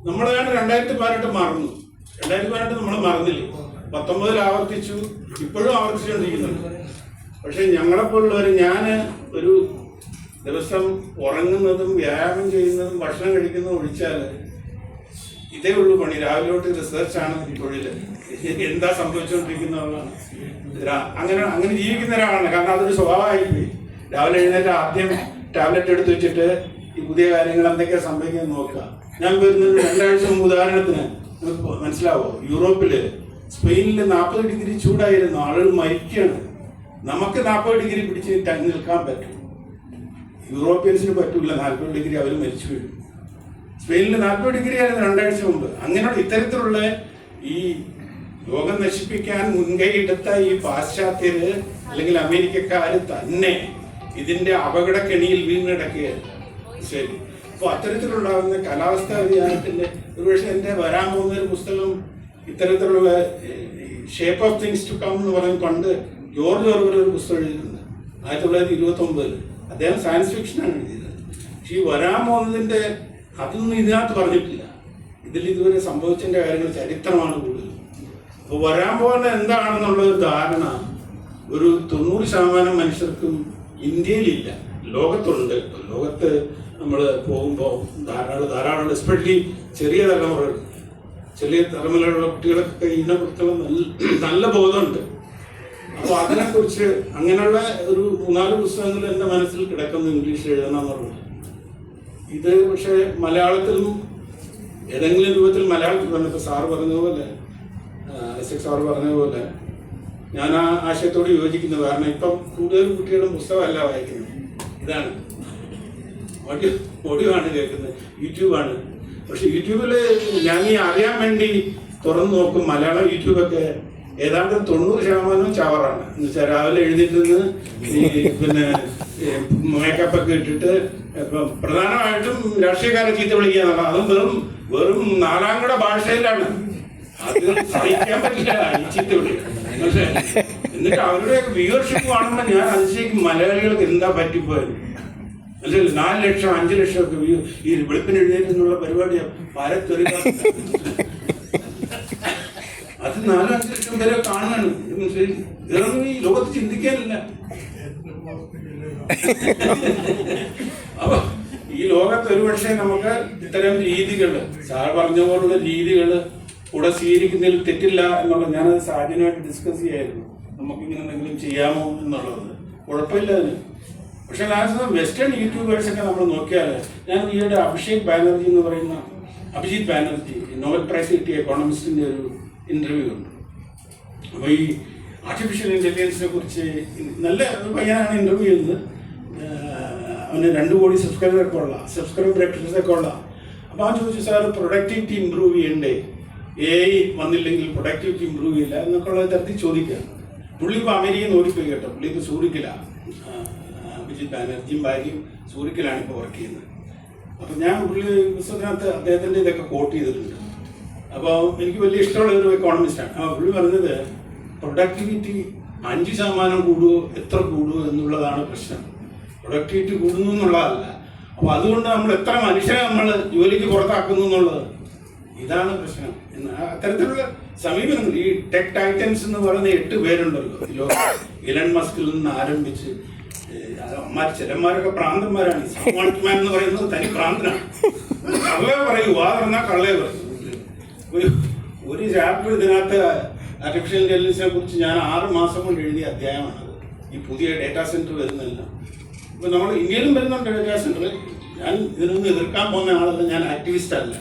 നമ്മളാണ് 2018 മറന്നു. 2018 നമ്മൾ മറന്നില്ലേ, 19 ആവർത്തിച്ചു, ഇപ്പോഴും ആവർത്തിച്ചുകൊണ്ടിരിക്കുന്നുണ്ട്. പക്ഷെ ഞങ്ങളെപ്പോലുള്ളവർ, ഞാൻ ഒരു ദിവസം ഉറങ്ങുന്നതും വ്യായാമം ചെയ്യുന്നതും ഭക്ഷണം കഴിക്കുന്നതും ഒഴിച്ചാൽ ഇതേ ഉള്ളൂ പണി. രാവിലോട്ട് റിസർച്ചാണ് തൊഴിൽ. എന്താ സംഭവിച്ചുകൊണ്ടിരിക്കുന്നതാണ്. അങ്ങനെ ജീവിക്കുന്ന ഒരാളാണ്. കാരണം അതൊരു സ്വഭാവമായിപ്പോയി. രാവിലെ എഴുന്നേറ്റ് ആദ്യം ടാബ്ലറ്റ് എടുത്ത് വെച്ചിട്ട് ഈ പുതിയ കാര്യങ്ങൾ എന്തൊക്കെയാണ് സംഭവിക്കുന്നത് നോക്കുക. ഞാൻ വരുന്നത് 2 ആഴ്ച മുമ്പ് ഉദാഹരണത്തിന് നിങ്ങൾക്ക് മനസ്സിലാവോ, യൂറോപ്പില് സ്പെയിനിൽ 40 ഡിഗ്രി ചൂടായിരുന്നു, ആളുകൾ മരിക്കുകയാണ്. നമുക്ക് 40 ഡിഗ്രി പിടിച്ച് നിൽക്കാൻ പറ്റും, യൂറോപ്യൻസിന് പറ്റൂല. 40 ഡിഗ്രി അവർ മരിച്ചു വീഴും. സ്പെയിനിൽ 40 ഡിഗ്രി ആയിരുന്നു 2 ആഴ്ച മുമ്പ്. അങ്ങനെയുള്ള ഇത്തരത്തിലുള്ള ഈ ലോകം നശിപ്പിക്കാൻ മുൻകൈ എടുത്ത ഈ പാശ്ചാത്യര് അല്ലെങ്കിൽ അമേരിക്കക്കാര് തന്നെ ഇതിന്റെ അപകടക്കെണിയിൽ വീണിടക്കുകയാണ്. ശരി, അപ്പൊ അത്തരത്തിലുണ്ടാകുന്ന കാലാവസ്ഥാ വ്യതിയാനത്തിന്റെ ഒരുപക്ഷെ എന്റെ വരാൻ പോകുന്ന ഒരു പുസ്തകം ഇത്തരത്തിലുള്ള shape of things to come എന്ന് പറയുന്നത് പണ്ട് ജോർജ് ഓർവെൽ ഒരു പുസ്തകം എഴുതിയിട്ടുണ്ട് 1929. അദ്ദേഹം സയൻസ് ഫിക്ഷനാണ് എഴുതിയത്. പക്ഷെ ഈ വരാൻ പോകുന്നതിന്റെ അതൊന്നും ഇതിനകത്ത് പറഞ്ഞിട്ടില്ല. ഇതിൽ ഇതുവരെ സംഭവിച്ചതിന്റെ കാര്യങ്ങൾ ചരിത്രമാണ് കൂടുതൽ. അപ്പോൾ വരാൻ പോകുന്ന എന്താണെന്നുള്ള ഒരു ധാരണ ഒരു 90% മനുഷ്യർക്കും ഇന്ത്യയിലില്ല, ലോകത്തുണ്ട്. ലോകത്ത് നമ്മൾ പോകുമ്പോൾ ധാരാളം എസ്പെഷ്യലി ചെറിയ തലമുറയിലുള്ള കുട്ടികൾക്കൊക്കെ ഇതിനെക്കുറിച്ചുള്ള നല്ല ബോധമുണ്ട്. അപ്പോൾ അതിനെക്കുറിച്ച് അങ്ങനെയുള്ള ഒരു 3-4 പുസ്തകങ്ങൾ എൻ്റെ മനസ്സിൽ കിടക്കുന്നു, ഇംഗ്ലീഷിൽ എഴുതണം എന്നുള്ളത്. ഇത് പക്ഷേ മലയാളത്തിലും ഏതെങ്കിലും രൂപത്തിൽ മലയാളത്തിൽ വന്നപ്പോൾ സാറ് പറഞ്ഞതുപോലെ, സാറ് പറഞ്ഞതുപോലെ ഞാൻ ആ ആശയത്തോട് യോജിക്കുന്നു. കാരണം ഇപ്പം കൂടുതൽ കുട്ടികളും പുസ്തകമല്ല വായിക്കുന്നത്, ഇതാണ് ഓഡിയോ ആണ് കേൾക്കുന്നത്, യൂട്യൂബാണ്. പക്ഷെ യൂട്യൂബിൽ ഞാൻ ഈ അറിയാൻ വേണ്ടി തുറന്നു നോക്കും. മലയാളം യൂട്യൂബൊക്കെ ഏതാണ്ട് 90% ചവറാണ്. എന്ന് വെച്ചാൽ രാവിലെ എഴുന്നേറ്റ് പിന്നെ മേക്കപ്പൊക്കെ ഇട്ടിട്ട് പ്രധാനമായിട്ടും രാഷ്ട്രീയക്കാരെ ചീത്ത വിളിക്കുക എന്നുള്ളത്. അതും വെറും 4ാംകട ഭാഷയിലാണ്. അത് സഹിക്കാൻ പറ്റില്ല ഈ ചീത്ത വിളി. പക്ഷേ എന്നിട്ട് അവരുടെയൊക്കെ വ്യൂവർഷിപ്പ് കാണുമ്പോൾ ഞാൻ അതിശയിക്കും, മലയാളികൾക്ക് എന്താ പറ്റിപ്പോയത്. മനസ്സിലായി, 4 ലക്ഷം 5 ലക്ഷം ഒക്കെ വ്യൂ ഈ വെളുപ്പിന് എഴുന്നേറ്റുള്ള പരിപാടിയാണ്. പരത്തൊരു അത് 4-5 ലക്ഷം പേരെ കാണുകയാണ്. ഇതൊന്നും ഈ ലോകത്ത് ചിന്തിക്കാനില്ല. അപ്പൊ ഈ ലോകത്ത് ഒരുപക്ഷെ നമുക്ക് ഇത്തരം രീതികൾ, സാർ പറഞ്ഞ പോലുള്ള രീതികൾ കൂടെ സ്വീകരിക്കുന്നതിൽ തെറ്റില്ല എന്നുള്ളത് ഞാനത് സാജനുമായിട്ട് ഡിസ്കസ് ചെയ്യായിരുന്നു. നമുക്കിങ്ങനെ എന്തെങ്കിലും ചെയ്യാമോ എന്നുള്ളത്. കുഴപ്പമില്ല അതിന്. പക്ഷെ വെസ്റ്റേൺ യൂട്യൂബേഴ്സൊക്കെ നമ്മൾ നോക്കിയാൽ, ഞാൻ ഈയിടെ അഭിഷേക് ബാനർജി എന്ന് പറയുന്ന അഭിജിത് ബാനർജി നോബൽ പ്രൈസ് കിട്ടിയ എക്കോണമിസ്റ്റിന്റെ ഒരു ഇന്റർവ്യൂ ഉണ്ട്. അപ്പോൾ ഈ ആർട്ടിഫിഷ്യൽ ഇന്റലിജൻസിനെ കുറിച്ച് നല്ല ഒരു പയ്യനാണ് ഇന്റർവ്യൂ ചെയ്യുന്നത്. അവന് 2 കോടി സബ്സ്ക്രൈബറൊക്കെ ഉള്ള. അപ്പോൾ അവൻ ചോദിച്ചു, സാർ പ്രൊഡക്ടിവിറ്റി ഇമ്പ്രൂവ് ചെയ്യണ്ടേ, AI വന്നില്ലെങ്കിൽ പ്രൊഡക്ടിവിറ്റി ഇമ്പ്രൂവ് ചെയ്യില്ല എന്നൊക്കെ ഉള്ള തരത്തിൽ ചോദിക്കുകയാണ്. പുള്ളി ഇപ്പോൾ അമേരിക്കയിൽ നിന്ന് ഓടിപ്പോയി കേട്ടോ. പുള്ളിക്ക് സൂറിക്കിലാണ്, അഭിജിത് ബാനർജിയും ഭാര്യയും സൂറിക്കിലാണ് ഇപ്പോൾ വർക്ക് ചെയ്യുന്നത്. അപ്പോൾ ഞാൻ പുള്ളി പുസ്തകത്തിനകത്ത് അദ്ദേഹത്തിൻ്റെ ഇതൊക്കെ കോട്ട് ചെയ്തിട്ടുണ്ട്. അപ്പോൾ എനിക്ക് വലിയ ഇഷ്ടമുള്ള ഒരു എക്കോണമിസ്റ്റാണ്. അപ്പോൾ പുള്ളി പറഞ്ഞത് പ്രൊഡക്ടിവിറ്റി 5% കൂടുമോ എത്ര കൂടുമോ എന്നുള്ളതാണ് പ്രശ്നം. പ്രൊഡക്ടിവിറ്റി കൂടുന്നു എന്നുള്ളതല്ല. അപ്പോൾ അതുകൊണ്ട് നമ്മൾ എത്ര മനുഷ്യരെ നമ്മൾ ജോലിക്ക് പുറത്താക്കുന്നു എന്നുള്ളത്, ഇതാണ് പ്രശ്നം. അത്തരത്തിലുള്ള സമീപനങ്ങൾ ഈ ടെക് ടൈറ്റൻസ് എന്ന് പറയുന്ന 8 പേരുണ്ടല്ലോ, ഇലൺ മസ്കിൽ നിന്ന് ആരംഭിച്ച് ചിലന്മാരൊക്കെ പ്രാന്തന്മാരാണ്. സാമാൻ എന്ന് പറയുന്നത് തനി പ്രാന്തനാണ്. കള്ളേ പറയൂ, പറഞ്ഞാൽ കള്ളേ പറയൂ. ഒരു ചാപ്റ്റർ ഇതിനകത്ത് ആർട്ടിഫിഷ്യൽ ഇന്റലിജൻസിനെ കുറിച്ച് ഞാൻ 6 മാസം കൊണ്ട് എഴുതിയ അധ്യായമാണത്. ഈ പുതിയ ഡേറ്റാ സെന്റർ വരുന്നില്ല. ഇപ്പൊ നമ്മൾ ഇന്ത്യയിലും വരുന്നുണ്ട് ഡേറ്റാ സെന്റർ. ഞാൻ ഇതിനൊന്നും എതിർക്കാൻ പോകുന്ന ആളല്ല, ഞാൻ ആക്ടിവിസ്റ്റ് അല്ല.